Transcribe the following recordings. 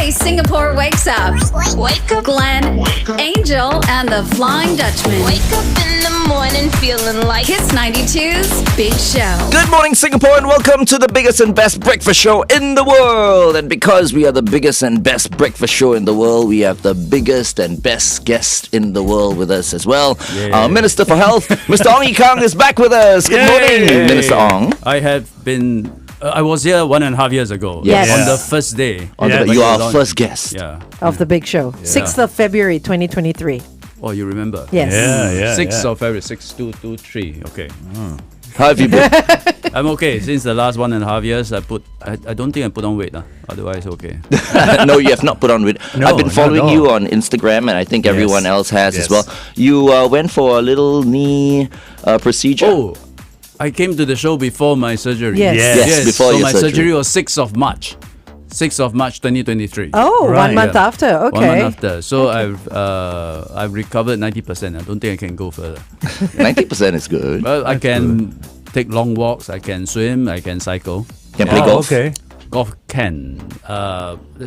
Today, Singapore wakes up. Wake up, Glenn, Angel, and the Flying Dutchman. wake up in the morning feeling like Kiss 92's Big Show. Good morning, Singapore, and welcome to the biggest and best breakfast show in the world. And because we are the biggest and best breakfast show in the world, we have the biggest and best guest in the world with us as well. Our Minister for Health, Mr. Ong Ye Kung, is back with us. Good morning, Minister Ong. I have been. I was here 1.5 years ago. Yes. On the first day. You are our first guest. Yeah. Of the big show. 6th of February 2023. Oh, you remember? Yes. Yeah. 6th of February, 6223. Okay. How have you been? I'm okay. Since the last 1.5 years, I don't think I put on weight. Otherwise, okay. No, you have not put on weight. No, I've been following not at you all. on Instagram, and I think everyone else has as Yes. well. You went for a little knee procedure. Oh, I came to the show before my surgery. Yes. Yes, before so your my surgery. was 6th of March. 6th of March 2023. Oh, Right. 1 month Yeah. after. Okay. 1 month after. So I've recovered 90%. I don't think I can go further. 90% is good. Well, I can take long walks, I can swim, I can cycle. Can play golf. Okay. Golf can.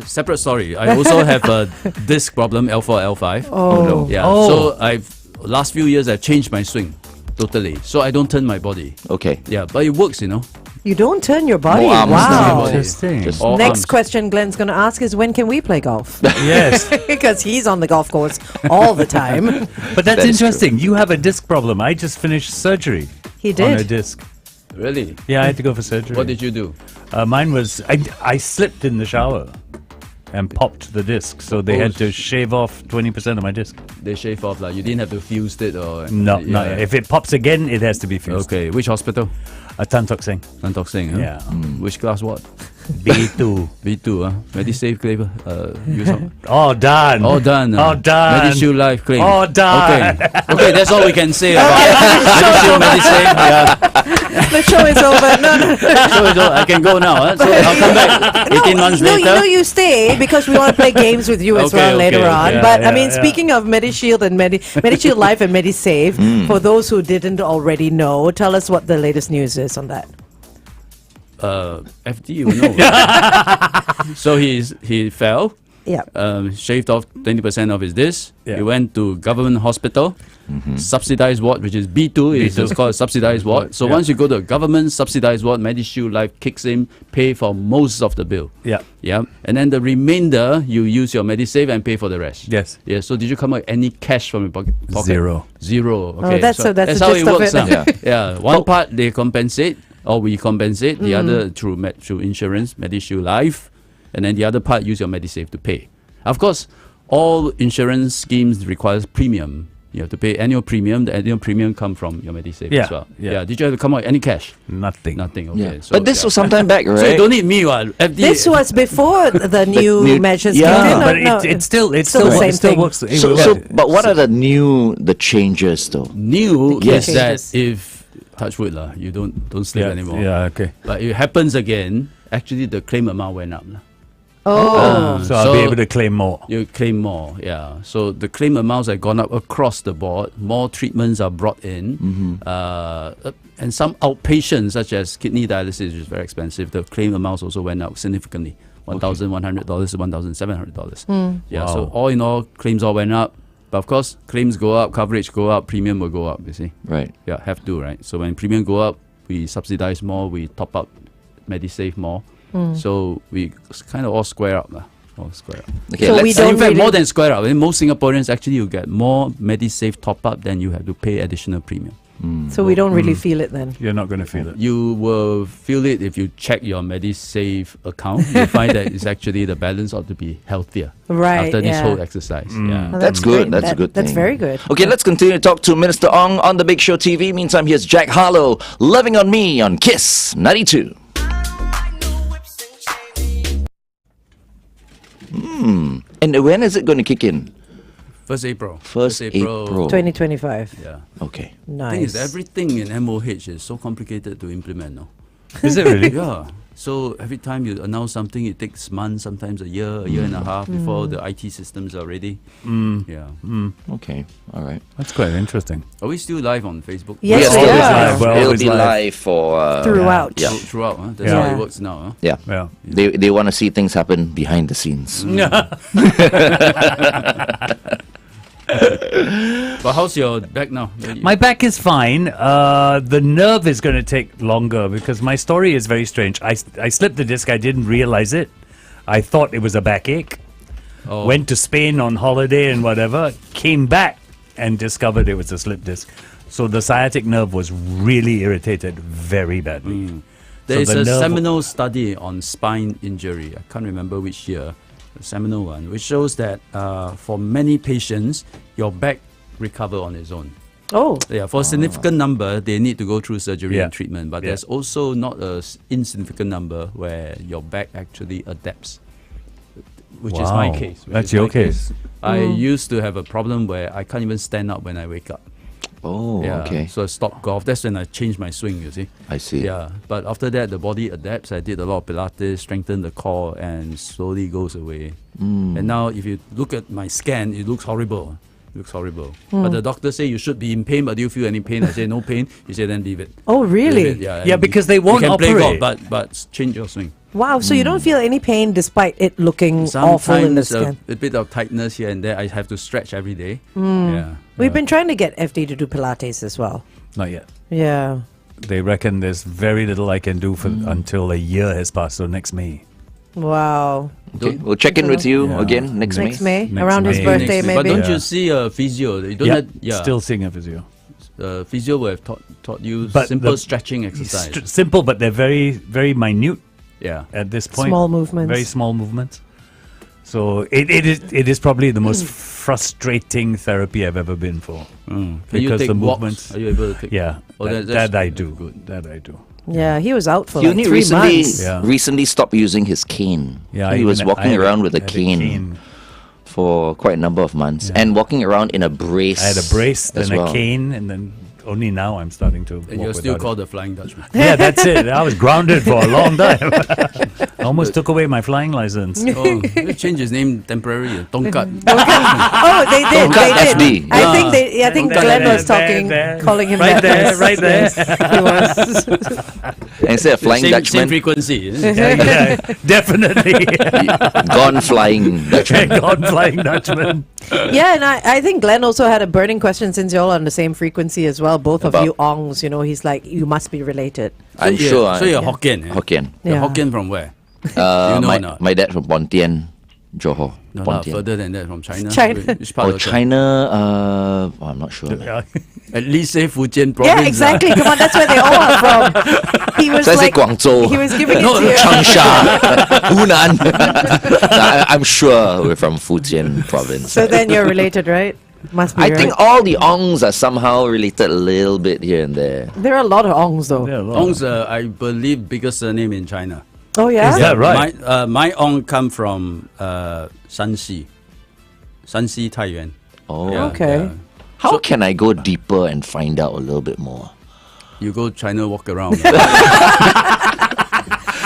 Separate story. I also have a disc problem, L4, L5. Oh, no. Yeah. Oh. So last few years I've changed my swing totally. So I don't turn my body. Okay. Yeah, but it works, You don't turn your body. More arms Wow. than Interesting. Just- All Next arms. question Glenn's going to ask is when can we play golf? Yes. Because he's on the golf course all the time. But that's That is interesting. You have a disc problem. I just finished surgery He on a did. disc. Really? Yeah, I had to go for surgery. What did you do? Mine was, I slipped in the shower and popped the disc. So they had to shave off 20% of my disc. They shave off like you didn't have to fuse it or No, yeah. no. If it pops again, it has to be fused. Okay, which hospital? Tan Tock Seng. Tan Tock Seng, huh? Yeah. Which class what? B2. B2, Medisave claim, use up. All done. All done. All done. Medishield Life claim. All done. Okay, that's all we can say about Medishield, Medisave. Yeah. The show is over. No. So I can go now. Huh? So I'll come back 18 months No, later. you stay because we want to play games with you as Okay, well later okay, on. yeah, But I yeah, mean, yeah. speaking of Medishield and Medishield Life and Medisave, for those who didn't already know, tell us what the latest news is on that. FD, you know. So he fell. Yeah. Shaved off 20% of his disc. Yeah. He went to government hospital, subsidized ward, which is B2. It's just called subsidized ward. So Yeah. once you go to a government subsidized ward, Medishield Life kicks in, pay for most of the bill. Yeah. Yeah, and then the remainder you use your Medisave and pay for the rest. Yes. Yeah. So did you come out any cash from your pocket? Zero. Okay. that's so the how gist it of works. it. Huh? Yeah. One part they compensate, or we compensate. The other through insurance, Medishield Life, and then the other part use your Medisave to pay. Of course, all insurance schemes requires premium. You have to pay annual premium. The annual premium come from your Medisave Yeah, as well. yeah. Did you have to come out any cash? Nothing. Nothing. Okay. Yeah. So, But this was some time back, right? So you don't need me, what? FD. This was before the new measures yeah. kicked in. But it still the still same thing. works. But what are the changes though? new Yes. is that if touch wood lah, you don't sleep anymore. Yeah, okay. But if it happens again, actually the claim amount went up lah. Oh. So I'll be able to claim more. You claim more, yeah. So the claim amounts have gone up across the board. More treatments are brought in, and some outpatients, such as kidney dialysis, which is very expensive. The claim amounts also went up significantly, $1,100 to $1,700. Yeah. So Wow. all in all, claims all went up. But of course, claims go up, coverage go up, premium will go up. You see, Right. yeah, have to, right? So when premium go up, we subsidize more, we top up Medisave more. So we kind of all square up lah. All square up. Okay. So we let's don't In fact, really- more than square up. Most Singaporeans actually you get more Medisave top up than you have to pay additional premium. So we don't really feel it then. You're not going to feel it. You will feel it if you check your Medisave account. You find that it's actually the balance ought to be healthier Right. after this yeah. whole exercise. Yeah. Oh, That's good. great. That's a good That's thing. very good. Okay, let's continue to talk to Minister Ong on the Big Show TV. Meantime, here's Jack Harlow, Loving on Me on Kiss 92. And when is it going to kick in? 1st April. 1st April. 2025. Yeah. Okay. The thing is, Nice. everything in MOH is so complicated to implement. No? Is it really? Yeah. So every time you announce something, it takes months, sometimes a year and a half before the IT systems are ready. Yeah. Okay, all right. That's quite interesting. Are we still live on Facebook? Yes, We we are are. live. We're It'll always be live. live for Throughout. Yeah. Throughout, huh? That's Yeah. how it works now. Huh? Yeah. Yeah. They want to see things happen behind the scenes. But how's your back now? My back is fine. The nerve is going to take longer because my story is very strange. I slipped the disc. I didn't realize it. I thought it was a backache. Oh. Went to Spain on holiday and whatever. Came back and discovered it was a slip disc. So the sciatic nerve was really irritated very badly. There is So the a nerve- seminal study on spine injury. I can't remember which year, a seminal one, which shows that for many patients, your back recover on its own. Oh, Yeah, for a significant number, they need to go through surgery Yeah. and treatment. But Yeah. there's also not a insignificant number where your back actually adapts, which is my Wow. case. which That's is your my case. I used to have a problem where I can't even stand up when I wake up. Oh, Yeah, okay. so I stopped golf. That's when I changed my swing, you see. I see. Yeah, but after that, the body adapts. I did a lot of Pilates, strengthened the core, and slowly goes away. And now, if you look at my scan, it looks horrible. It looks horrible. But the doctor say you should be in pain, but do you feel any pain? I say no pain. He said then leave it. oh, Leave really? it, yeah, Yeah, and because they won't you can play golf, operate. but change your swing. Wow. So you don't feel any pain despite it looking awful in the Sometimes scan. a bit of tightness here and there. I have to stretch every day. Yeah. We've been trying to get FD to do Pilates as well. Not yet. Yeah. They reckon there's very little I can do for until a year has passed, so next May. Wow. Okay, we'll check in with you Yeah. again next Next May. May, Next around his May. birthday, Next week. But maybe. don't Yeah. you see a physio? You don't Yeah, have, still seeing a physio. physio will have taught you But simple the- stretching exercise. Simple, but they're very, very minute Yeah. at this point. Small movements. Very small movements. So it is probably the most frustrating therapy I've ever been for. Can you Because take the walks? movements- Are you able to take? Yeah, Oh, that I do. Good. That I do. Yeah, he was out for He like only 3 months. Yeah. recently stopped using his cane. Yeah, So he I was even- walking I had around with a had cane for quite a number of months and walking around in a brace. I had a brace, as then well. a cane, and then only now I'm starting to. And walk you're still without it. called the Flying Dutchman. Yeah, that's it. I was grounded for a long time. I almost took away my flying license. Oh, they changed his name temporarily. Tongkat. Oh, they did. Tongkat They FD. did. I think There, Glenn there, was talking, there. calling him Right that. there, Yes, right there. yes, he was. And instead of flying same Dutchman, frequency. Yeah, definitely. gone flying Dutchman. God, flying Dutchman. Yeah, and I think Glenn also had a burning question since you're all on the same frequency as well. Both of About- you Ongs, he's like, you must be related. I'm So sure. So you're Hokkien. Eh? Hokkien. You're Yeah. Hokkien from where? You know my, or not? my dad from Pontian, Johor. No, Pontian. further than that, from China. China. Which part Oh, of China. I'm not sure. man. Yeah. At least say Fujian province. Yeah, exactly. Come on, that's where they all are from. He was So I say like, Guangzhou. he was giving it No, to you. Changsha, Hunan. I'm sure we're from Fujian province. So then you're related, right? Must be. I right? think all the Ongs are somehow related a little bit here and there. There are a lot of Ongs though. Yeah, a lot. Ong's, I believe, biggest surname in China. Oh yeah. Is that right? My Ong come from Shanxi, Taiyuan. Oh, Yeah, Okay. yeah. how can I go deeper and find out a little bit more? You go China, walk around.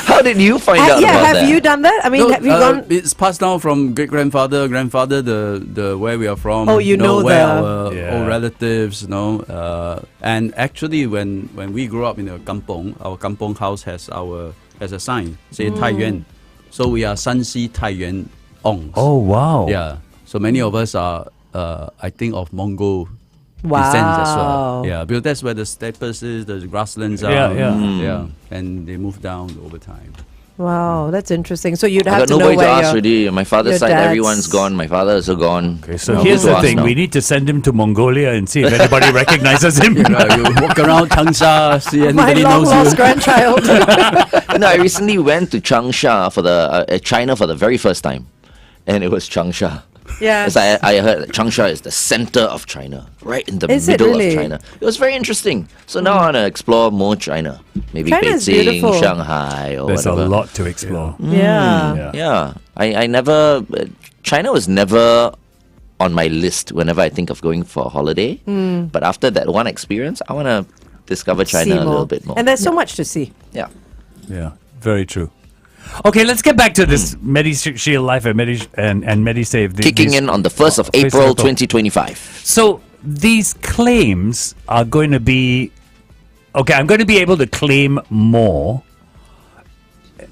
How did you find out Yeah, about have that? you done that? I mean, No, have you gone? It's passed down from great grandfather, the where we are from. Oh, you know where the- our Yeah. old relatives, and actually when we grew up in a kampong, our kampong house has a sign say Taiyuan, so we are Shanxi Taiyuan Ongs. Oh, wow. Yeah, so many of us are I think of Mongol descents as well. Wow. Yeah, because that's where the steppes is, the grasslands are. Yeah, yeah. yeah, and they moved down over time. Wow, that's interesting. So you'd I have got to know nobody to where ask you're. already. My father's your side, dad's- everyone's gone. My father is gone. Okay, so No, here's who to the ask thing. now? We need to send him to Mongolia and see if anybody recognizes him. You walk around Changsha, see My anybody long knows lost you. grandchild. No, I recently went to Changsha for China for the very first time, and it was Changsha. Yeah. As I heard Changsha is the center of China, right in the Is it middle really? of China. It was very interesting. So now I want to explore more China. Maybe China is Beijing, beautiful. Shanghai, or There's whatever. a lot to explore. Yeah. Yeah, I never. China was never on my list whenever I think of going for a holiday. But after that one experience, I want to discover China See a little more. bit more. And there's so much to see. Yeah. Yeah. Very true. Okay, let's get back to this Medishield Life and Medisave. Kicking in on the 1st of April 2025. So these claims are going to be... Okay, I'm going to be able to claim more,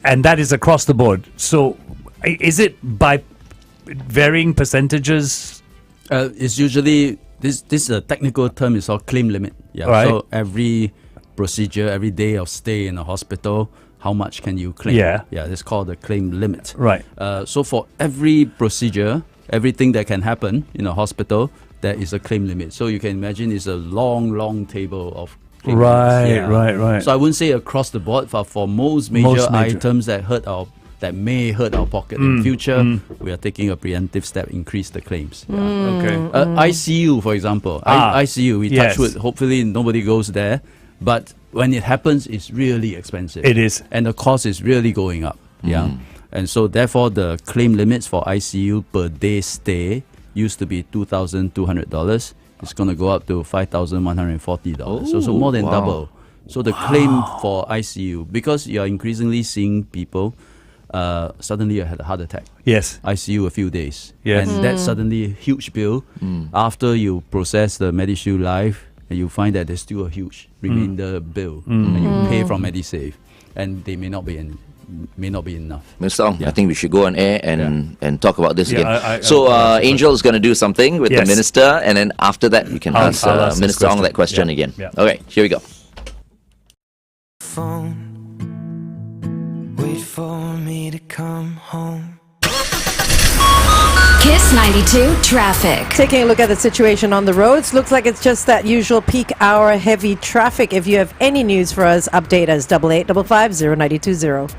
and that is across the board. So is it by varying percentages? It's usually this is a technical term. It's called claim limit. Yeah. Right. So every procedure, every day of stay in a hospital, how much can you claim? Yeah. Yeah. It's called the claim limit. Right. So for every procedure, everything that can happen in a hospital, there is a claim limit. So you can imagine it's a long table of claim limits. Right. So I wouldn't say across the board, but for most major items that may hurt our pocket in future, we are taking a preemptive step, increase the claims. Yeah. Okay. ICU, for example. ICU, we touch wood. Hopefully nobody goes there. But when it happens, it's really expensive. It is. And the cost is really going up. Yeah. And so therefore the claim limits for ICU per day stay used to be $2,200. It's going to go up to $5,140. So more than double. So the claim for ICU, because you are increasingly seeing people suddenly you had a heart attack. Yes. ICU a few days. Yes. And that's suddenly a huge bill. After you process the Medishield Life, and you find that there's still a huge remainder bill, and you pay from Medisave, and they may not be enough. Mr. Ong, I think we should go on air and talk about this again. Angel is going to do something with the minister, and then after that, we can ask Minister Ong that question again. Okay, here we go. Phone, wait for me to come home. Kiss 92 traffic. Taking a look at the situation on the roads, looks like it's just that usual peak hour heavy traffic. If you have any news for us, update us 8855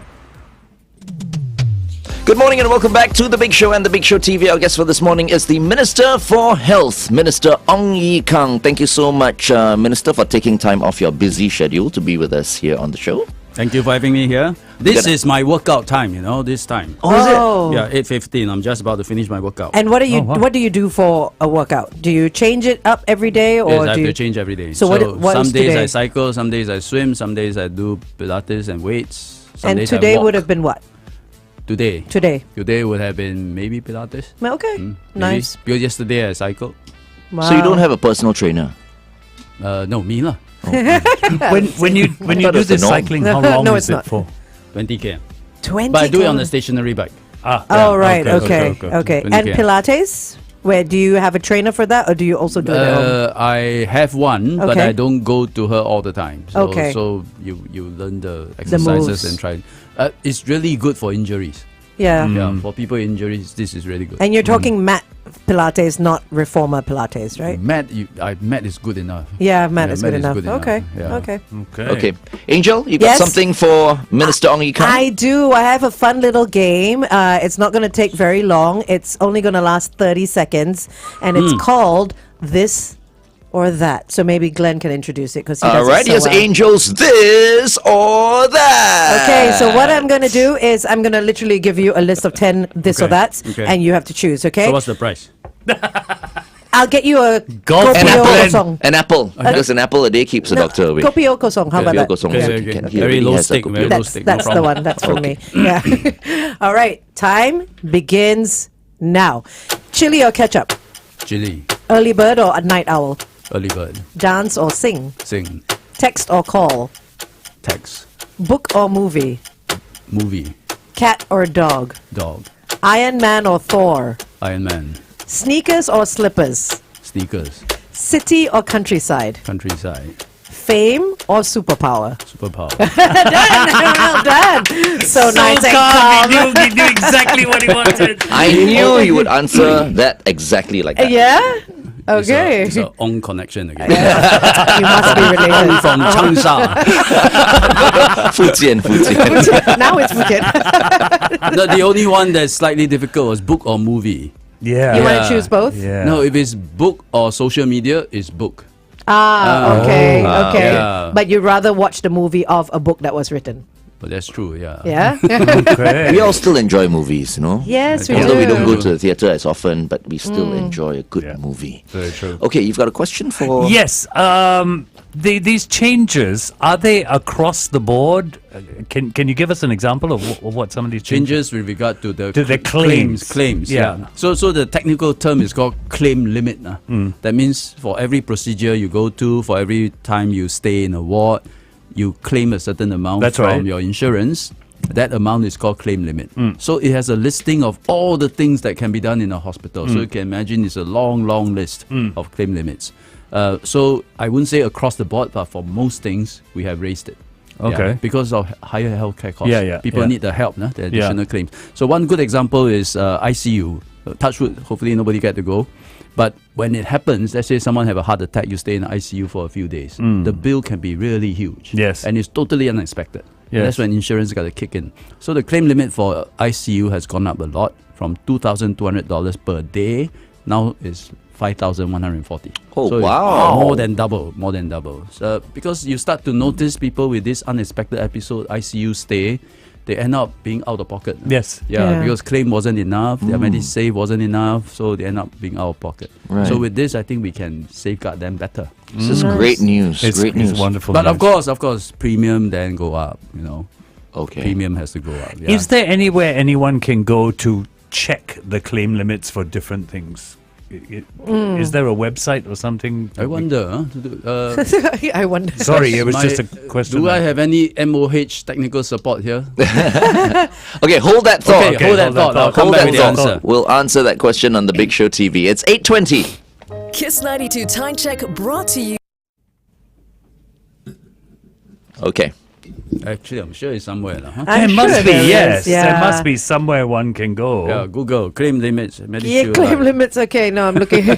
Good morning and welcome back to The Big Show and The Big Show TV. Our guest for this morning is the Minister for Health, Minister Ong Ye Kung. Thank you so much, Minister, for taking time off your busy schedule to be with us here on the show. Thank you for having me here. This is my workout time, this time. Oh, is it? Yeah, 8:15. I'm just about to finish my workout. And what do you do for a workout? Do you change it up every day, or Yes, I have do you to change every day. So what some is days today? I cycle, some days I swim, some days I do Pilates and weights. Some And days today I walk. would have been what? Today Today. would have been maybe Pilates. Okay. Maybe. Nice. Because yesterday I cycled. Wow. So you don't have a personal trainer? No, me lah. When you thought do it was the this norm. cycling, how long No, is it's it not. for? 20 km. 20 But I do it on a kilometers. stationary bike. Oh, right. Okay. 20 And km. Pilates? Where do you have a trainer for that, or do you also do it at home? I have one, but Okay. I don't go to her all the time. So, Okay. so you learn the exercises moves. and try. It's really good for injuries. Yeah. Yeah, for people with injuries, this is really good. And you're talking mat Pilates, not reformer Pilates, right? Mat is good enough. Yeah, mat Yeah, is mat good is enough. good enough. Okay. Yeah. Okay. Okay. Angel, you got Yes? something for Minister Ong Ye Kung? I do. I have a fun little game. It's not going to take very long. It's only going to last 30 seconds. And it's called This or That. So maybe Glenn can introduce it because he does All right, it so here's well. Angel's This or That. Okay, so what I'm going to do is I'm going to literally give you a list of 10 this or Okay, that's, okay. and you have to choose, okay? So what's the price? I'll get you a Golf An Kopi O apple. kosong. An apple. Because an apple a day keeps the doctor away. Kopi O kosong. How about Kopi O that? kosong. Okay, He okay. can- he Very already low has a stick, kopi very O. low That's, stick, no that's the problem. one. That's for me. Yeah. All right. Time begins now. Chili or ketchup? Chili, Early bird or a night owl? early bird, Dance or sing? sing, Text or call? text, Book or movie? movie, Cat or dog? dog, Iron Man or Thor? Iron Man, Sneakers or slippers? sneakers, City or countryside? countryside, Fame or superpower? superpower. Well done. So nice and calm. He knew exactly what he wanted. I knew you would answer that exactly like that. Yeah? Okay. It's a Ong connection again. You must be related. From Changsha. Fujian. Now it's Phuket. The only one that's slightly difficult was book or movie. Yeah. You want Yeah. to choose both? Yeah. No, if it's book or social media, it's book. Okay. Okay. yeah. But you'd rather watch the movie of a book that was written. But that's true, yeah. Yeah? Okay. We all still enjoy movies, you know? Yes, we Although do. we don't go to the theatre as often, but we still enjoy a good Yeah. movie. Very true. Okay, you've got a question for... Yes. these changes, are they across the board? Can you give us an example of what some of these Changes with regard to the claims. Claims. Yeah. So the technical term is called claim limit. That means for every procedure you go to, for every time you stay in a ward, you claim a certain amount from your insurance. That amount is called claim limit. So it has a listing of all the things that can be done in a hospital. So you can imagine it's a long list of claim limits. So I wouldn't say across the board, but for most things, we have raised it. Okay. Yeah, because of higher healthcare costs. People yeah. need the help, the additional claims. So one good example is ICU. Touch wood, hopefully nobody get to go. But when it happens, let's say someone have a heart attack, you stay in the ICU for a few days. The bill can be really huge. Yes. And it's totally unexpected. Yes. That's when insurance got to kick in. So the claim limit for ICU has gone up a lot from $2,200 per day. Now is $5,140. Oh, so wow. More than double. So because you start to notice people with this unexpected episode, ICU stay, they end up being out of pocket. Yes. Yeah, because claim wasn't enough, their Medisave wasn't enough, so they end up being out of pocket. Right. So with this, I think we can safeguard them better. This is great news. Great news. It's wonderful. But news. of course, premium then go up, Okay. Premium has to go up. Yeah. Is there anywhere anyone can go to check the claim limits for different things? Is there a website or something? I wonder. I wonder. Sorry, it was just a question. Do I have any MOH technical support here? Okay, hold that thought. Okay, hold that thought. I'll come Hold back that with the thought. answer. We'll answer that question on the Big Show TV. It's 8:20. Kiss 92 Time Check brought to you. Okay. Actually, I'm sure it's somewhere. Huh? There I'm must sure be, there yes. is, yeah. There must be somewhere one can go. Yeah, Google claim limits. Yeah, Medishield claim Life. limits. Okay, no, I'm looking.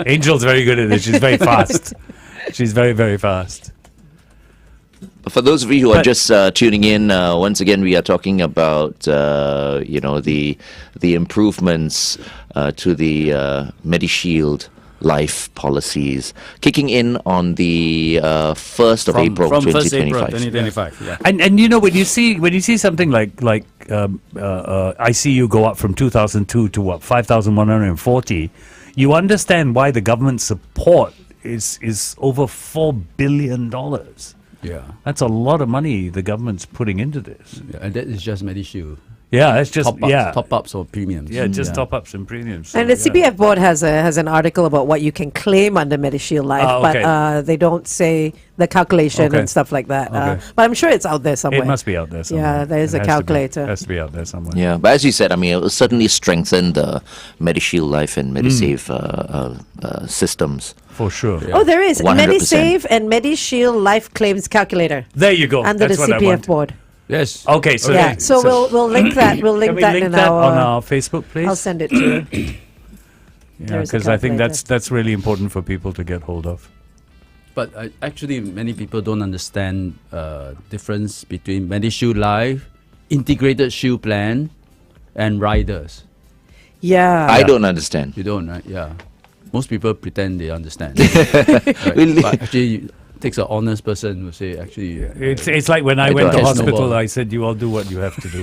Angel's very good at this. She's very fast. She's very, very fast. For those of you who are just tuning in, once again we are talking about the improvements to the Medishield Life policies kicking in on the 1st of April from 1st April 2025. 2025. Yeah. And when you see something like ICU go up from 2002 to what 5,140, you understand why the government support is over $4 billion. Yeah. That's a lot of money the government's putting into this. Yeah, and that is just Medishield. Yeah, it's just Top ups or premiums. Yeah, just top ups and premiums. And the So, CPF board has an article about what you can claim under Medishield Life, okay. but they don't say the calculation Okay. and stuff like that. Okay. But I'm sure it's out there somewhere. It must be out there somewhere. Yeah, there is It a has to be. calculator. Has to be out there somewhere. Yeah, but as you said, I mean, it will certainly strengthen the Medishield Life and Medisave systems. For sure. Oh, there is 100%. Medisave and Medishield Life claims calculator There you go. under That's the what I CPF want. board. Yes. Okay, so Yeah, so we'll link that. We'll link can we that link in that our. on our Facebook, please? I'll send it to you. Yeah, There is a because I think calculator. that's really important for people to get hold of. But actually, many people don't understand difference between Medishield Life, Integrated Shield Plan, and riders. Yeah. I don't understand. You don't, right? Yeah. Most people pretend they understand. Right? Really? But actually, it takes an honest person who say, actually, It's like when I I went to don't. hospital, Snowball. I said, you all do what you have to do.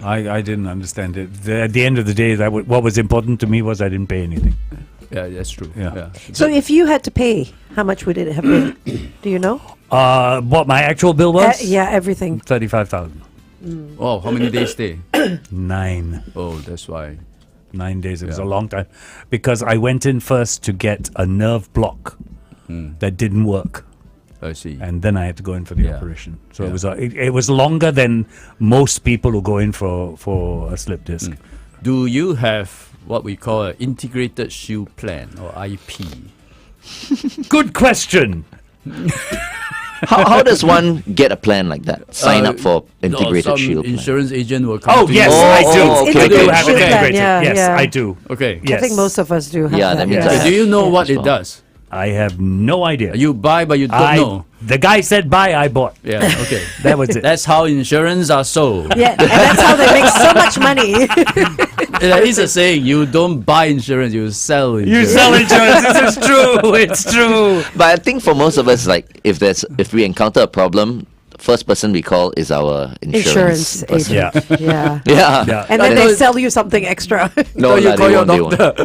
I didn't understand it. At the end of the day, what was important to me was I didn't pay anything. yeah, that's true. Yeah. So if you had to pay, how much would it have been? Do you know? What my actual bill was? Yeah, everything. 35,000. Oh, how many days stay? 9 Oh, that's why. 9 days. It was a Yeah. long time because I went in first to get a nerve block that didn't work. I see. And then I had to go in for the Yeah. operation. So Yeah. it was longer than most people who go in for a slip disc. Do you have what we call an Integrated Shield Plan or IP? Good question. How does one get a plan like that? Sign up for Integrated some Shield plan. insurance agent will come Oh, to yes, you. I do. oh, okay, I do okay. have Shield it plan, integrated. yeah, Yes, yeah. I do. Okay. Yes. I think most of us do have Yeah, that. that means yeah. I Do you know Yeah. what as it well. does? I have no idea. You buy, but you don't know. The guy said buy, I bought. Yeah, okay. That was it. That's how insurance are sold. Yeah, and that's how they make so much money. There is a saying, you don't buy insurance, you sell insurance. You sell insurance. This is true. It's true. But I think for most of us, like if we encounter a problem, the first person we call is our Insurance person. agent. Yeah. Yeah. Yeah. Yeah. And then But they sell you something extra. No, you no, call they your won't, they won't. doctor.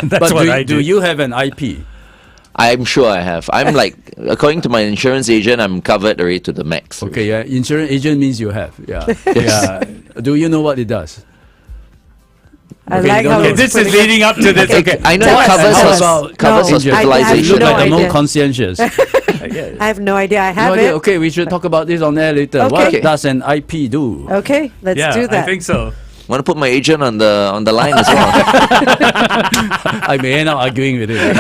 That's But what I do. do you have an IP? I'm sure I have. I'm like, according to my insurance agent, I'm covered already to the max. Okay, yeah. Insurance agent means you have. Yeah. Yes. Do you know what it does? I Okay, like you how don't know. it's This is putting it- leading up to this. Okay. I know Tell it us, covers, tell us. covers No. hospitalization. You look like the idea. more conscientious. I have no idea. I No have idea. it. Okay, we should talk about this on air later. Okay. What does an IP do? Okay, let's Yeah, do that. I think so. Want to put my agent on the line as well? I may end up arguing with him.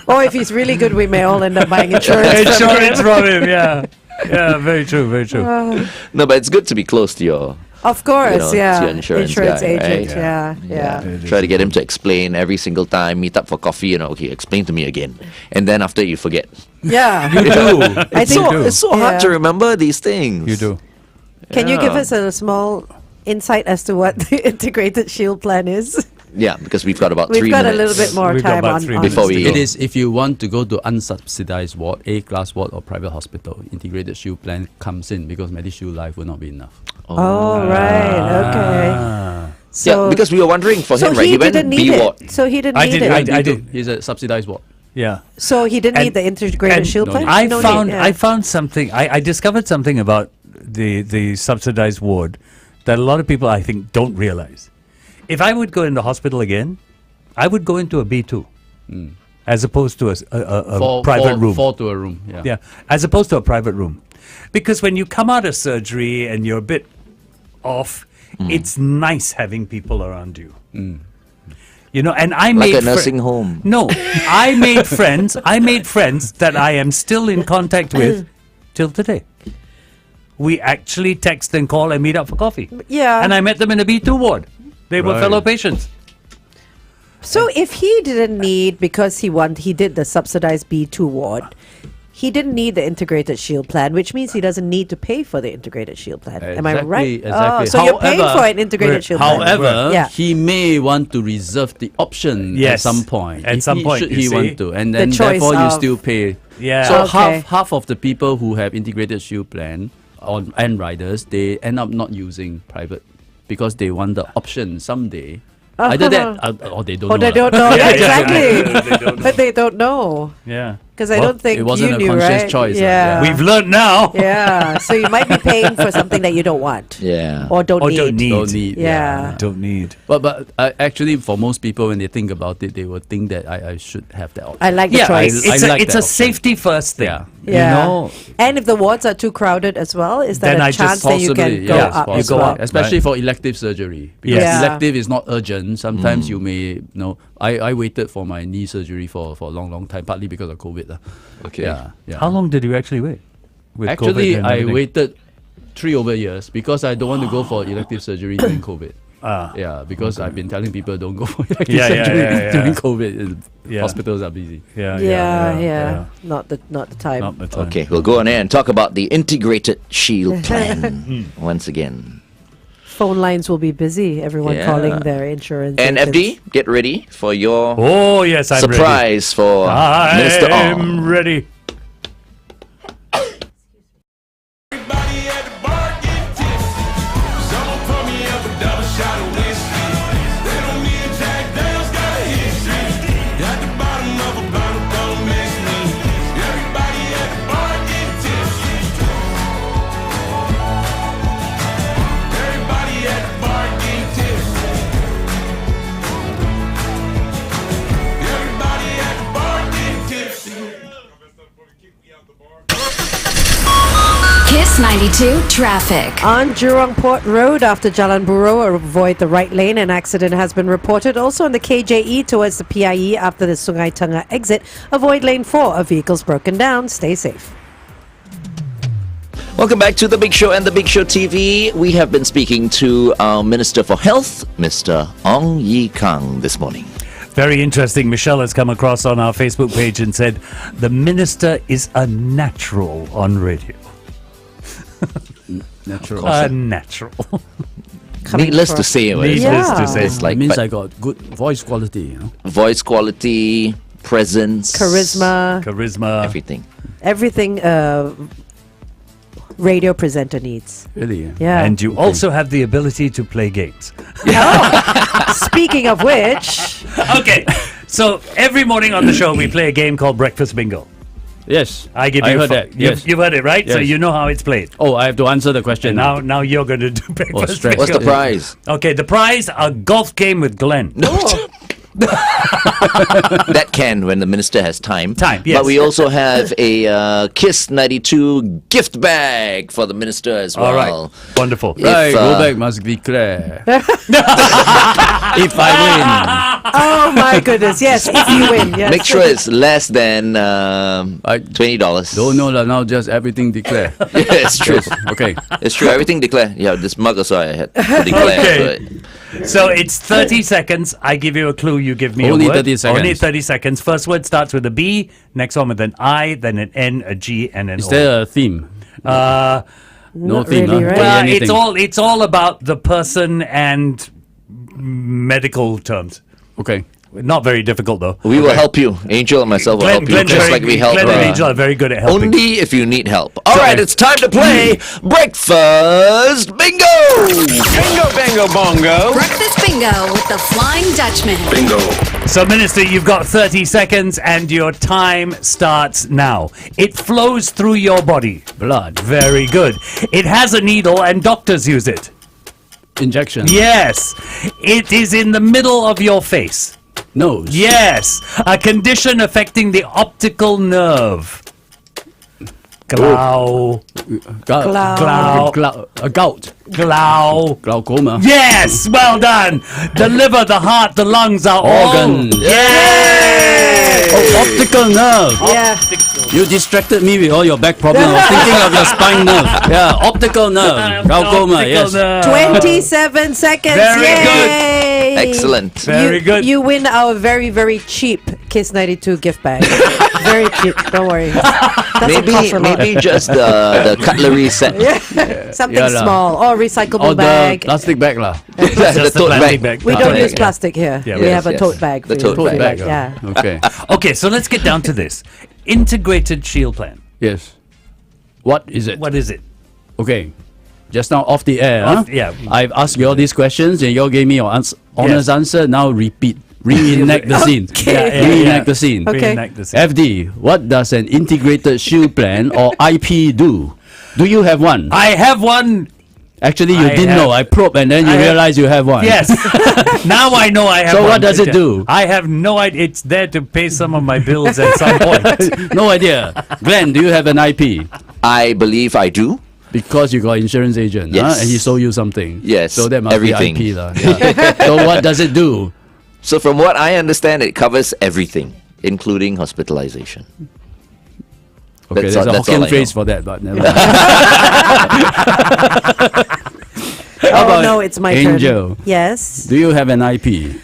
Or if he's really good, we may all end up buying insurance. Insurance from him, yeah. Yeah, very true, very true. No, but it's good to be close to your. Of course, You know, yeah. to your insurance guy, agent, right? yeah. Try to get him to explain every single time. Meet up for coffee. Okay, explain to me again, and then after you forget. Yeah. You do. I It's think. so, it's so hard Yeah. to remember these things. You do. Can you give Yeah. us a small insight as to what the integrated shield plan is? Yeah, because we've got about We've 3 got minutes. a little bit more We've got time about on 3 on minutes Before to we- go. It is if you want to go to unsubsidized ward, A-class ward or private hospital, integrated shield plan comes in because Medishield Life will not be enough. Oh, right. Okay. So, Yeah, because we were wondering for so him, right? he He went didn't B need ward. it. So he didn't I need did, it. I did. He's a subsidized ward. Yeah. So he didn't And- need the integrated and shield no plan. need. I No found need, yeah. I found something. I discovered something about the subsidized ward that a lot of people I think don't realize. If I would go into hospital again, I would go into a B2 as opposed to a private room. Four to a room. Yeah. Yeah, as opposed to a private room, because when you come out of surgery and you're a bit off, it's nice having people around you. You know, and I Like made a nursing home. No, I made friends. I made friends that I am still in contact with till today. We actually text and call and meet up for coffee. Yeah. And I met them in a B2 ward. They were Right. fellow patients. So if he didn't need, because he did the subsidized B2 ward, he didn't need the integrated shield plan, which means he doesn't need to pay for the integrated shield plan. Am I right? Exactly. Oh, so you're paying However- for an integrated shield plan. However, Yeah. he may want to reserve the option at Yes, some point. at If some he, point, should you he see? want to, and The then choice therefore you of- still pay. Yeah. So Okay. half of the people who have integrated shield plan and riders, they end up not using private because they want the option someday. Either that or they don't Oh, know. they lah. don't know. Yeah, Exactly. they don't know. But they don't know. Yeah. Because I Well, don't think it wasn't you a knew, conscious right? choice, Yeah. We've learned now. Yeah. So you might be paying for something that you don't want. Yeah. Or don't Or need. don't need. Don't need. Yeah. Don't need. But actually, for most people, when they think about it, they will think that I should have that option. I like the Yeah, choice. I it's like it's that a option. safety first thing. Yeah. Yeah. You know, And if the wards are too crowded as well, is that Then a I just chance that you can Possibly, go yes, up you as go well? up. especially Right. for elective surgery. Because Yes. Yeah. elective is not urgent. Sometimes you may, I waited for my knee surgery for a long time, partly because of COVID. Okay. Yeah. how long did you actually wait? With Actually, COVID and I everything? waited 3 over years because I don't want to go for elective surgery during COVID. Ah. Yeah, because I've been telling people don't go for elective Yeah, yeah, surgery yeah, yeah. during COVID. Yeah. Hospitals are busy. Yeah. Not the time. Not the time. Okay, we'll go on air and talk about the integrated shield plan once again. Phone lines will be busy. Everyone Yeah. calling their insurance. And agents. FD, get ready for your Oh yes, I'm surprise for ready. Minister I'm Ong. ready. Everybody at the bar get tipsy. Someone pour me up a double shot of whiskey. They don't need Jack Daniels, got a history. At the bottom of a bottle, don't miss me. Everybody at the bar get tipsy. Everybody at the bar get tipsy. Everybody at the bar get tipsy. Kiss 92 traffic. On Jurong Port Road after Jalan Buroh, avoid the right lane. An accident has been reported. Also on the KJE towards the PIE after the Sungai Tengah exit, avoid lane 4. A vehicle's broken down. Stay safe. Welcome back to The Big Show and The Big Show TV. We have been speaking to our Minister for Health, Mr. Ong Ye Kung, this morning. Very interesting. Michelle has come across on our Facebook page and said the minister is a natural on radio. Natural. A natural. Needless to say, Needless Yeah. to say. it's like It means but I got good voice quality. voice quality, presence, Charisma, Charisma. everything. everything radio presenter needs. Really? Yeah. And you also have the ability to play games. Speaking of which, Okay. So every morning on the show, we play a game called Breakfast Bingo. Yes, I give I you heard that. Yes. You've heard it, right? So Yes. you know how it's played. Oh, I have to answer the question And now you're going to do Breakfast stress. Bingo. What's the prize? Okay, the prize, a golf game with Glenn. That can when the minister has time. Time, yes. But we also have a Kiss 92 gift bag for the minister as well. All right, wonderful. Right, If, go back, must declare. If I Oh my goodness! Yes, if you win, yes. Make sure it's less than $20. win, don't know lah. Now just everything declare. Yeah, it's true. Okay. It's true. Everything declare. Yeah, this mug also I had to declare. Okay. So it's 30 seconds. I give you a clue. You give me Only a word. 30 seconds. Only 30 seconds. First word starts with a B. Next one with an I, then an N, a G, and an Is O. there a theme? Uh, No Not theme. really, huh? right? well, Anything. it's all about the person and medical terms. Okay. Not very difficult though. We will help you. Angel and myself will help you, Glenn's just very- like we help. Glenn and Angel are very good at helping. Only if you need help. All right, it's time to play Breakfast Bingo! Bingo, bango, bongo. Breakfast bingo with the Flying Dutchman. Bingo. So, Minister, you've got 30 seconds and your time starts now. It flows through your body. Blood. Very good. It has a needle and doctors use it. Injection. Yes. It is in the middle of your face. Nose. Yes. A condition affecting the optical nerve. Glau. Gout. Glau. Glaucoma. Yes, well done. The liver, the heart, the lungs are Organ. all. Yay! Oh, optical nerve. Yeah. You distracted me with all your back problem. I was thinking of your spine nerve. Yeah, optical nerve. Glaucoma, Optical yes. nerve. 27 seconds. Very Yay! Excellent. Very good. You win our very, very cheap Kiss 92 gift bag. Very cheap. Don't worry. Doesn't cost a lot. Maybe just the cutlery set. Something Yeah lah. small or recyclable Or the bag. plastic bag lah. the Just the tote plastic bag. bag. We don't Yeah. use plastic here. Yeah, we yes, have a yes. tote bag. The for you. tote bag. Yeah. Okay. Okay, so let's get down to this. Integrated Shield Plan. Yes. What is it? What is it? Okay. Just now off the air, Off- huh? yeah. I've asked you all these questions and you all gave me your honest answer. Now repeat. Reenact the scene. Reenact the scene. Okay. Reenact the scene. FD, what does an integrated shield plan or IP do? Do you have one? I have one. Actually, you I didn't have- know. I probed and then you I have- realized you have one. Yes. Now I know I have So one. what does it do? I have no idea. It's there to pay some of my bills at some point. No idea. Glenn, do you have an IP? I believe I do. Because you got insurance agent, huh? Yes. And he sold you something. Yes, So that must everything. be IP lah. Yeah. So what does it do? So from what I understand, it covers everything, including hospitalization. Okay, That's there's all- a that's all Hokkien I phrase know. for that, but never mind. Oh no, it's my Angel? turn. Yes, Do you have an IP?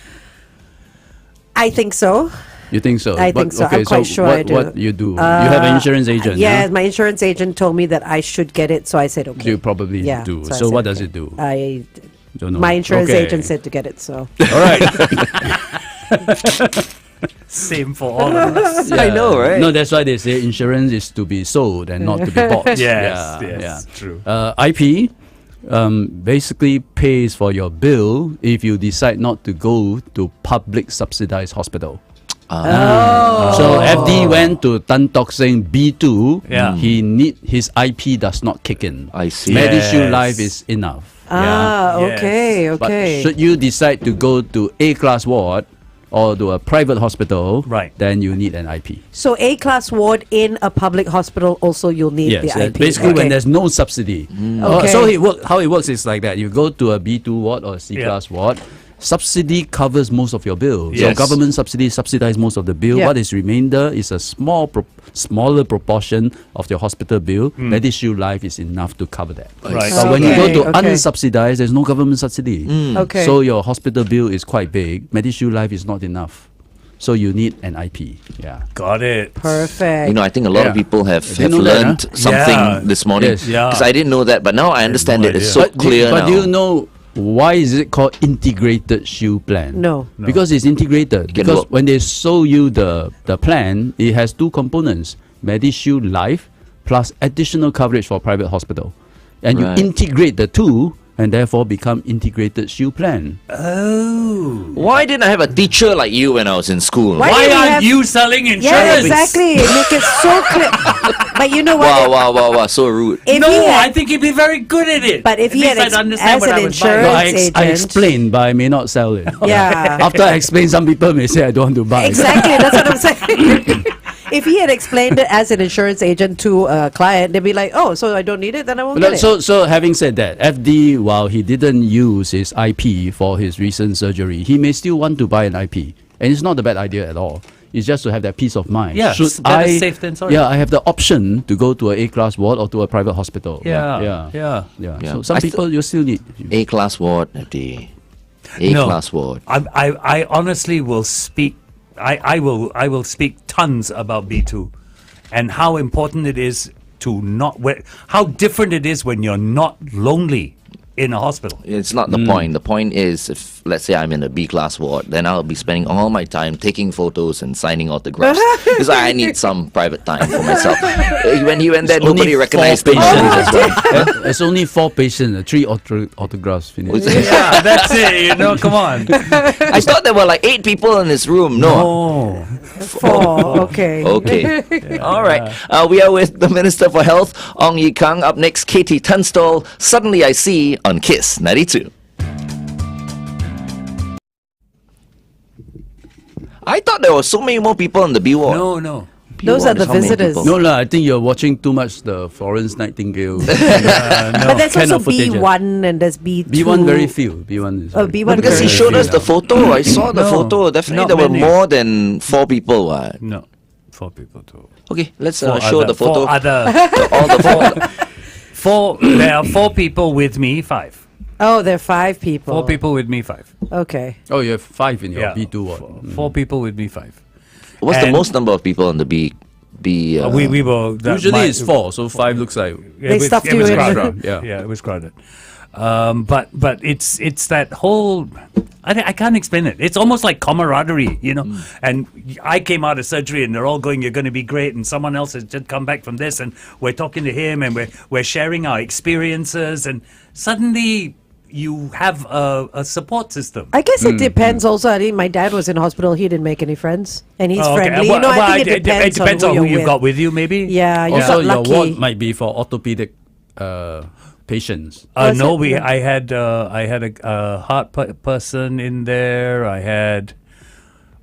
I think so. You think so? I think so. I'm quite sure what, I do. What you do? You have an insurance agent. Yeah, huh? my insurance agent told me that I should get it, so I said okay. You probably Yeah, do. so I So said what does okay. it do? I Don't know. my insurance Okay. agent said to get it, so All right. Same for all of us. I know, right? No, that's why they say insurance is to be sold and not to be bought. Yes, Yeah, yes, yeah. true. IP basically pays for your bill if you decide not to go to public subsidized hospital. So FD went to Tan Tock Seng B2. Yeah. His IP does not kick in. I see. Medishield Yes. Life is enough. Yes. okay, But okay. should you decide to go to A class ward or to a private hospital, Right. then you need an IP. So A class ward in a public hospital also you'll need Yes, the IP. basically when Okay. there's no subsidy. Okay. So how it works is like that. You go to a B2 ward or a C class ward. Subsidy covers most of your bill. So Yes. government subsidy subsidize most of the bill. Yeah. What is remainder is a smaller proportion of your hospital bill. Medishield Life is enough to cover that. Right. But when you go to Okay. unsubsidized, there's no government subsidy. Okay. So your hospital bill is quite big. Medishield Life is not enough. So you need an IP. Yeah. Got it. Perfect. You know, I think a lot of Yeah. people have Didn't know that, learned something Yeah. this morning. Yes. Yeah. Because I didn't know that, but now I understand no it. It's idea. so clear But now. do you know why is it called integrated shield plan? No. Because it's integrated. can Because work. when they sold you the plan, it has two components: Medishield Life plus additional coverage for private hospital. And Right. you integrate the two, and therefore become integrated shield plan. Oh. Why didn't I have a teacher like you when I was in school? Why Why did we aren't have- you selling insurance? Yeah, exactly. Make it so clear. But you know what? Wow, so rude. If No, he had- I think he'd be very good at it. But if At he had least I'd understand as what an I was buying. insurance I agent. explained, but I may not sell it. Yeah. After I explain, some people may say I don't want to buy. Exactly, that's what I'm saying. If he had explained it as an insurance agent to a client, they'd be like, "Oh, so I don't need it, then I won't No, get it." so having said that, FD, while he didn't use his IP for his recent surgery, he may still want to buy an IP, and it's not a bad idea at all. It's just to have that peace of mind. Yeah, it's better safe than sorry. Yeah, I have the option to go to an A-class ward or to a private hospital. Yeah. Yeah. Yeah. So some I people you still need. A-class ward, FD. No. A-class ward. I honestly will speak. I will speak tons about B2 and how important it is to not. How different it is when you're not lonely in a hospital. It's not the point. The point is, if let's say I'm in a B-class ward, then I'll be spending all my time taking photos and signing autographs because I need some private time for myself. When he went there, Only nobody 4 recognized him. patients. There's only 4 patients, 3 autographs finished. Yeah, that's it. You know, come on. I thought there were like 8 people in this room. No. Oh, 4, okay. Okay. All right. We are with the Minister for Health, Ong Ye Kung. Up next, Katie Tunstall. Suddenly I See on Kiss 92. I thought there were so many more on the B ward. no. Those are the How many visitors. people? No, I think you're watching too much the Florence Nightingale. But there's kind also of footage, B1 and there's B2. B1 very few. B1 is Oh, very- B1 Because he very showed us few. the photo. I saw the No, photo. Definitely not there were many. more than 4 people. What? No. 4 people too. Okay, let's Four show other- the photo. four other. All the 4. There are 4 people with me. 5. Oh, there are 5 people. 4 people with me. 5. Okay. Oh, you have 5 in your Yeah. B2 ward. 4 people with me. 5. What's the And- most number of people on the B? We were Usually it's 4, so 5 looks like. They stuffed you in. crowded. Yeah. It was crowded. But it's that whole. I can't explain it. It's almost like camaraderie, you know. And I came out of surgery, and they're all going, "You're going to be great," and someone else has just come back from this, and we're talking to him, and we're sharing our experiences, and suddenly you have a support system. I guess it depends also. I think my dad was in hospital. He didn't make any friends. And he's Oh, okay. friendly. Well, I think it depends, it depends on who you're you've with. got with you, maybe. Yeah, you Also, got your lucky. ward might be for orthopedic patients. Was No, it? I had a heart person in there. I had,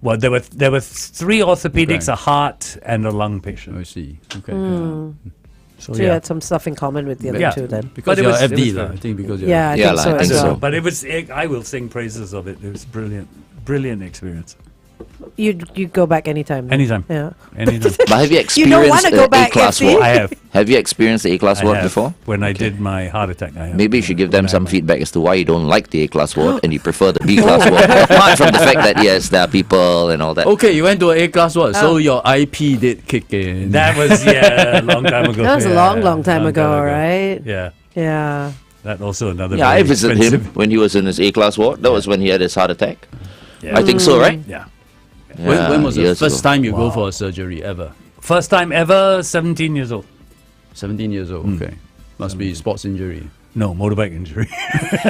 well, there were 3 orthopedics, Okay. a heart, and a lung patient. I see. Okay. So So you had some stuff in common with the other Yeah. 2 then. Because But it you're was- it FD, was lah. fun. I think because you're Yeah, I Yeah, think lah, so I think as so. well. But I will sing praises of it. It was brilliant experience. You go back anytime. Anytime. Yeah. Anytime. But have you You experienced don't wanna go the back, A-class FC? ward? I have. Have you experienced the A-class I ward have. before? When I did my heart attack, I have. Maybe you should give them some feedback as to why you don't like the A-class ward and you prefer the Oh. B-class ward. Apart from the fact that, yes, there are people and all that. Okay, you went to an A-class ward, Oh. so your IP did kick in. That was a long time ago. That was a Yeah, long time ago, right? Yeah. Yeah. That also another. Yeah, very I visited expensive- him when he was in his A-class ward. That was when he had his heart attack. I think so, right? Yeah. When was the years first ago. time you go for a surgery ever? First time ever, 17 years old. 17 years old, okay. Must be sports injury. No, motorbike injury.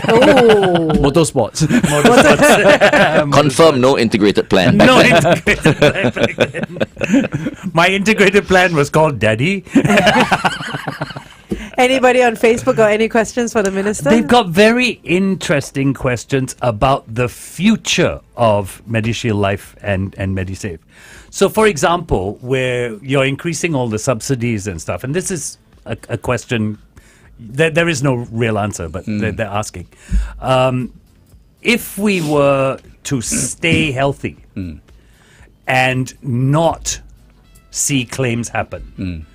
Oh. Motorsports. Confirm no integrated plan. back No then. integrated plan back then. My integrated plan was called Daddy. Anybody on Facebook or any questions for the minister? They've got very interesting questions about the future of Medishield Life and Medisave. So, for example, where you're increasing all the subsidies and stuff, and this is a question, there is no real answer, but they're asking. If we were to stay healthy and not see claims happen,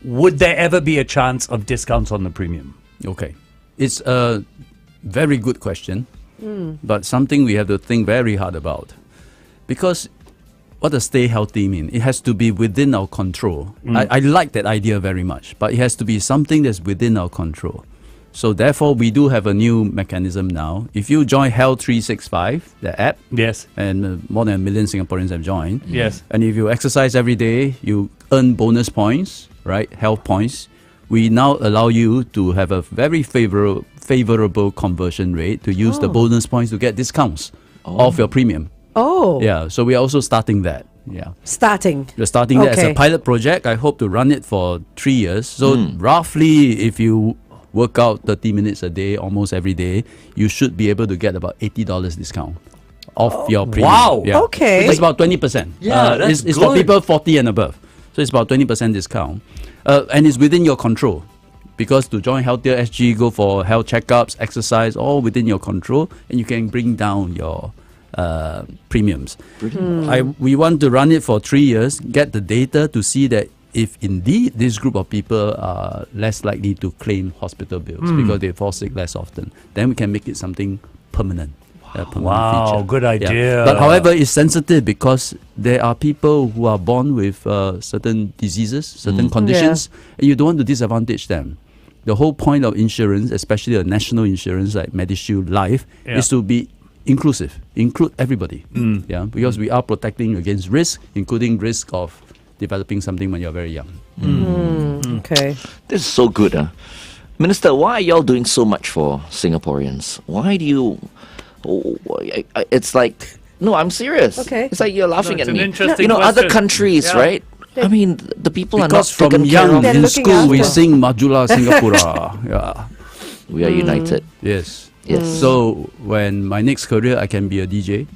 would there ever be a chance of discounts on the premium? Okay. It's a very good question, but something we have to think very hard about. Because what does stay healthy mean? It has to be within our control. I like that idea very much, but it has to be something that's within our control. So therefore, we do have a new mechanism now. If you join Health 365, the app, Yes. and more than 1 million Singaporeans have joined. Yes. And if you exercise every day, you earn bonus points, right? Health points. We now allow you to have a very favorable conversion rate to use the bonus points to get discounts off your premium. Oh. Yeah, so we are also starting that. Yeah. Starting. We're starting that as Okay. a pilot project. I hope to run it for 3 years. So roughly, if you work out 30 minutes a day, almost every day, you should be able to get about $80 discount off your premium. Wow. Yeah. Okay. It's about 20%. Yeah, that's it's for good. people 40 and above. So it's about 20% discount. And it's within your control. Because to join Healthier SG, go for health checkups, exercise, all within your control, and you can bring down your premiums. We want to run it for 3 years, get the data to see that if indeed this group of people are less likely to claim hospital bills because they fall sick less often, then we can make it something permanent. A permanent Wow, feature. good idea. But however, it's sensitive because there are people who are born with certain diseases, certain conditions, and you don't want to disadvantage them. The whole point of insurance, especially a national insurance like Medishield Life, is to be inclusive, include everybody. Yeah, because we are protecting against risk, including risk of developing something when you're very young. Okay. This is so good, Minister. Why are y'all doing so much for Singaporeans? Why do you? It's like, no, I'm serious. Okay. It's like you're laughing It's at an me. interesting Other question. countries, Yeah. right? I mean, the people are not Because from taken care young of. They're in looking school, we after. sing Majulah Singapura. Yeah. We are united. Yes. Yes. So when my next career, I can be a DJ.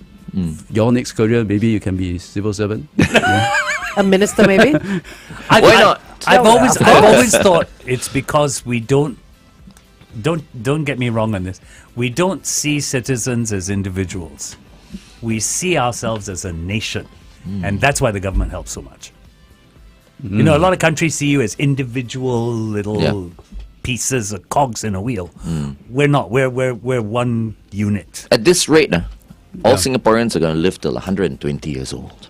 Your next career, maybe you can be civil servant. A minister, maybe? Why not? I've No, always of I've course. always thought it's because we don't get me wrong on this. We don't see citizens as individuals. We see ourselves as a nation. And that's why the government helps so much. You know, a lot of countries see you as individual little pieces of cogs in a wheel. We're not. We're one unit. At this rate, all Singaporeans are going to live till 120 years old.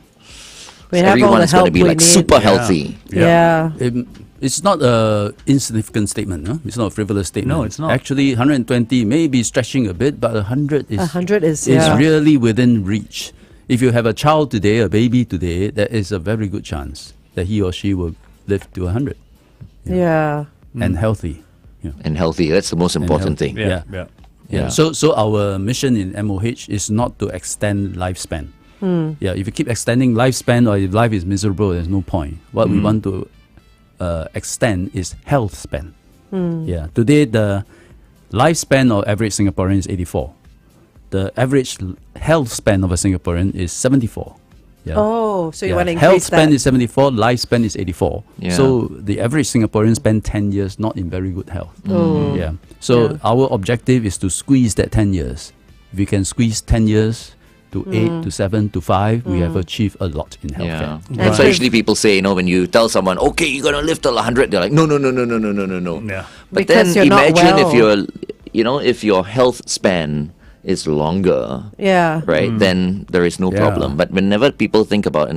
We have all the Everyone's going to help be we like need. super healthy. Yeah. It's not a insignificant statement. No? It's not a frivolous statement. No, it's not. Actually, 120 may be stretching a bit, but 100 is 100 is, is yeah. really within reach. If you have a child today, a baby today, there is a very good chance that he or she will live to 100 Yeah. and healthy. Yeah. And healthy. That's the most important thing. Yeah. Yeah. Yeah. So our mission in MOH is not to extend lifespan. Yeah, if you keep extending lifespan or if life is miserable, there's no point. What we want to extend is health span. Yeah, today the lifespan of average Singaporean is 84. The average health span of a Singaporean is 74. Yeah. Oh, so you want to Health increase span that? is 74, lifespan is 84. Yeah. So the average Singaporean spend 10 years not in very good health. Oh. Yeah. So Yeah. our objective is to squeeze that 10 years. If we can squeeze 10 years to 8 to 7 to 5, we have achieved a lot in healthcare. Yeah. And so usually people say, when you tell someone, okay, you're going to live till 100, they're like, no. Yeah. But Because then you're not imagine if well. you're, if your health span is longer, Yeah. right, then there is no Yeah. problem. But whenever people think about,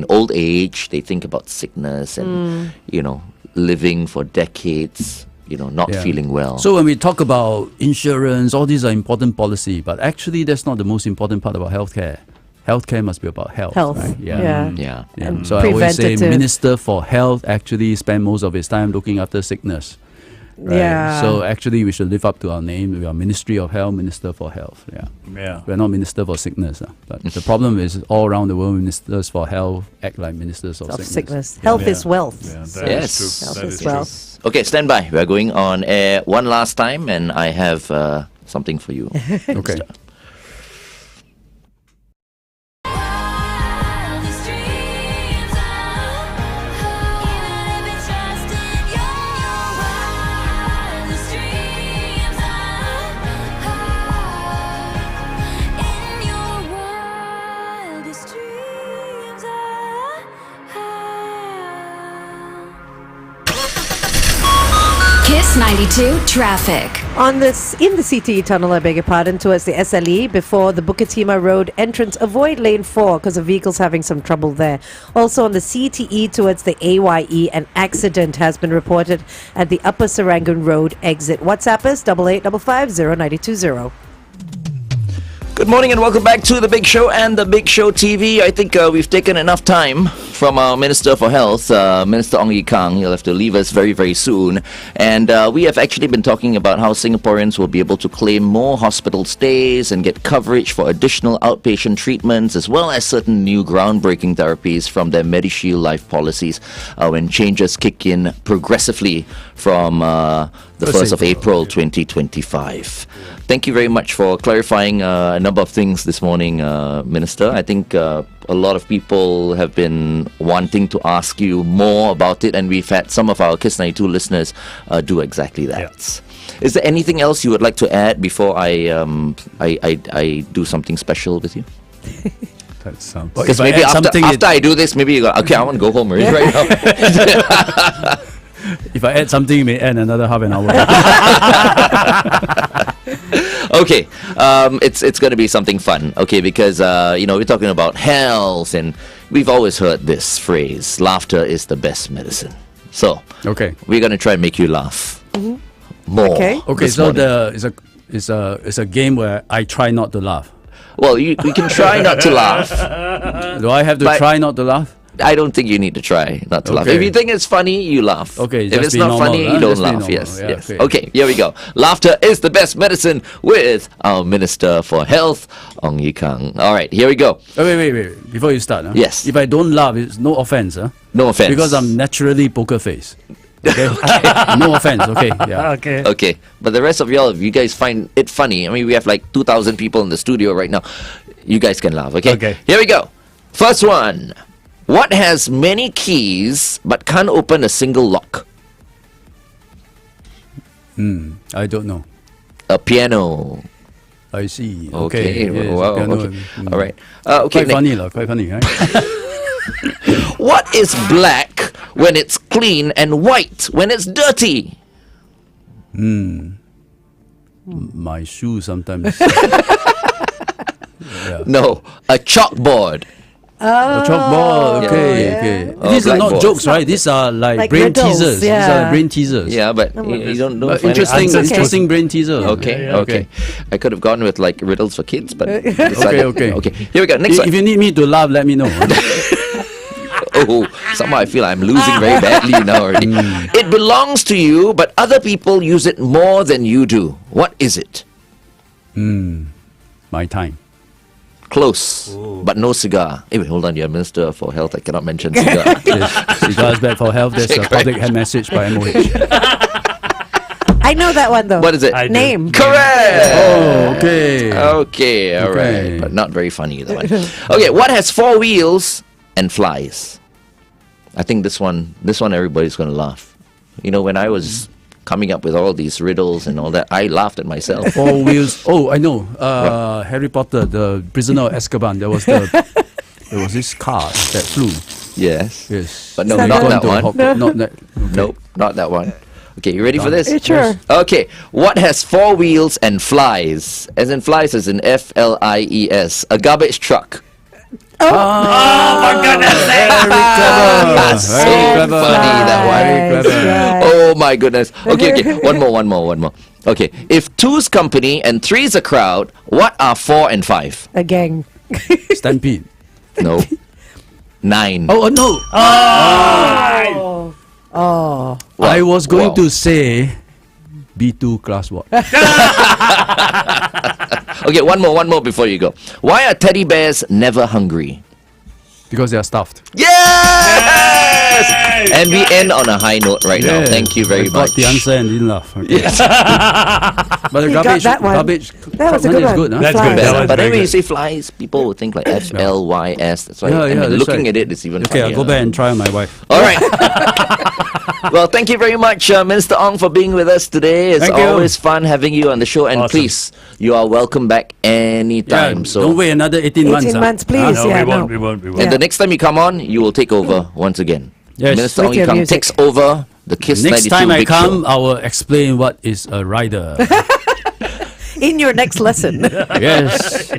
old age, they think about sickness and, living for decades, not Yeah. feeling well. So when we talk about insurance, all these are important policy, but actually that's not the most important part about healthcare. Healthcare must be about health. Health. Right? Yeah. yeah. And So I always say preventative. Minister for Health actually spend most of his time looking after sickness. Right? Yeah. So actually we should live up to our name. We are Ministry of Health, Minister for Health. Yeah. Yeah. We're not Minister for Sickness. But the problem is all around the world, Ministers for Health act like Ministers of Of Sickness. sickness. Health is wealth. Yeah, So- that Yes. is true. Health That is is true. wealth. Okay, stand by. We're going on air one last time, and I have something for you. Okay. Kiss 92 traffic. In the CTE tunnel, I beg your pardon, towards the SLE before the Bukit Timah Road entrance, avoid lane 4 because the vehicle's having some trouble there. Also on the CTE towards the AYE, an accident has been reported at the Upper Serangoon Road exit. WhatsApp us 88550920. Good morning and welcome back to The Big Show and The Big Show TV. I think we've taken enough time from our Minister for Health, Minister Ong Ye Kung. He'll have to leave us very, very soon. And we have actually been talking about how Singaporeans will be able to claim more hospital stays and get coverage for additional outpatient treatments, as well as certain new groundbreaking therapies from their Medishield Life policies when changes kick in progressively from the 1st of April 2025. Thank you very much for clarifying a number of things this morning, Minister. I think a lot of people have been wanting to ask you more about it, and we've had some of our Kiss 92 listeners do exactly that. Yeah. Is there anything else you would like to add before I do something special with you? That sounds... Because maybe after I do this, maybe you go, okay, I want to go home right now. If I add something, it may add another half an hour. Okay, it's going to be something fun, okay, because, we're talking about health, and we've always heard this phrase, laughter is the best medicine. So, okay, we're going to try and make you laugh more. Okay, so it's a game where I try not to laugh. Well, we can try not to laugh. Do I have to try not to laugh? I don't think you need to try not to laugh. If you think it's funny, you laugh. Okay, if it's not funny, you don't laugh. Yes, yeah, yes. Okay, here we go. Laughter is the best medicine with our Minister for Health, Ong Ye Kung. All right, here we go. Oh, wait. Before you start, yes. If I don't laugh, it's no offense. No offense. Because I'm naturally poker face. Okay? No offense, okay. Yeah. Okay. But the rest of y'all, if you guys find it funny, I mean, we have like 2,000 people in the studio right now. You guys can laugh, okay? Here we go. First one. What has many keys but can't open a single lock? I don't know. A piano. I see. Okay. Yes, Wow. piano. Okay. All right. Okay. Quite funny, right? What is black when it's clean and white when it's dirty? My shoe sometimes. No, a chalkboard. A chalkboard. Okay. These are not jokes, right? These are like brain riddles, teasers. yeah. These are brain teasers. Yeah, but you don't know. Interesting brain teaser. Okay. I could have gone with like riddles for kids, but Okay. Here we go. Next one. If you need me to laugh, let me know. Oh, somehow I feel I'm losing very badly now already. It belongs to you, but other people use it more than you do. What is it? My time. Close, but no cigar. Hey, wait, hold on. You're Minister for Health. I cannot mention cigar. Yes, cigars bad for health. There's a public health message by MOH. I know that one though. What is it? Name. Correct. Oh, okay. Okay, all right. But not very funny, that one. Okay, what has 4 wheels and flies? I think this one everybody's going to laugh. You know, when I was coming up with all these riddles and all that, I laughed at myself. 4 wheels. Oh, I know. Harry Potter, the prisoner of Azkaban. There was this car that flew. Yes. But no, not that one. Not that. Okay. Nope, not that one. Okay, you ready for this? Sure. Okay, what has 4 wheels and flies? As in flies, as in FLIES. A garbage truck. Oh my goodness! Very clever. So Very clever. funny, that one. Very clever. Oh my goodness. Okay. One more. Okay, if 2's company and 3's a crowd, what are 4 and 5? A gang. Stampede. No. 9. Oh no. Oh. I was going to say B2 class what? Okay, one more before you go. Why are teddy bears never hungry? Because they are stuffed. Yes! And we end on a high note right now. Thank you very much. Got the answer and didn't laugh. Okay. Yes. But the You got that one. garbage. That was a good is one. good, huh? That's Flies. good. That was But then very when you good. say flies, people will think like FLYS. That's why That's looking right. at it, it's even Okay, funnier. I'll go back and try on my wife. All right. Well, thank you very much, Minister Ong, for being with us today. It's Thank you. always fun having you on the show. And Awesome. please, you are welcome back anytime. So don't wait another 18 months. 18 months, please. No, yeah, we won't. And the next time you come on, you will take over once again. Yes. Minister With Ong Ye your Kung music. takes over the Kiss Next 92 time I Big come, Show. I will explain what is a rider. In your next lesson. Yes.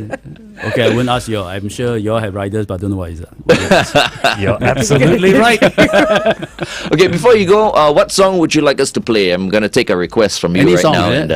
Okay, I wouldn't ask you all. I'm sure you all have riders, but I don't know what is that. You're absolutely right. Okay, before you go, what song would you like us to play? I'm going to take a request from you Any right song, now, yeah. and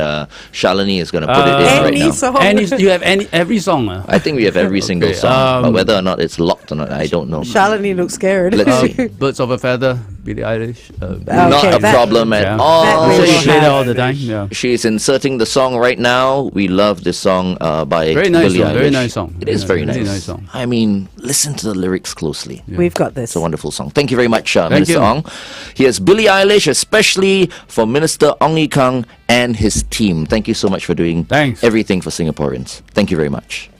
Shalini is going to put it in right Any now. song. You have every song? I think we have every single Okay, song, but whether or not it's locked or not, I don't know. Shalini looks scared. Let's see. Birds of a Feather, Billie Eilish. Not a that- problem at yeah. all. That we So will you play that have. all the time? Yeah. She's inserting the song right now. We love this song by Very nice Billie song, very Eilish. nice song. It is Yeah, very really nice. nice song. I mean, listen to the lyrics closely. We've got this. It's a wonderful song. Thank you very much, Thank Minister you. Ong. Here's Billie Eilish, especially for Minister Ong Ye Kung and his team. Thank you so much for doing Thanks. everything for Singaporeans. Thank you very much.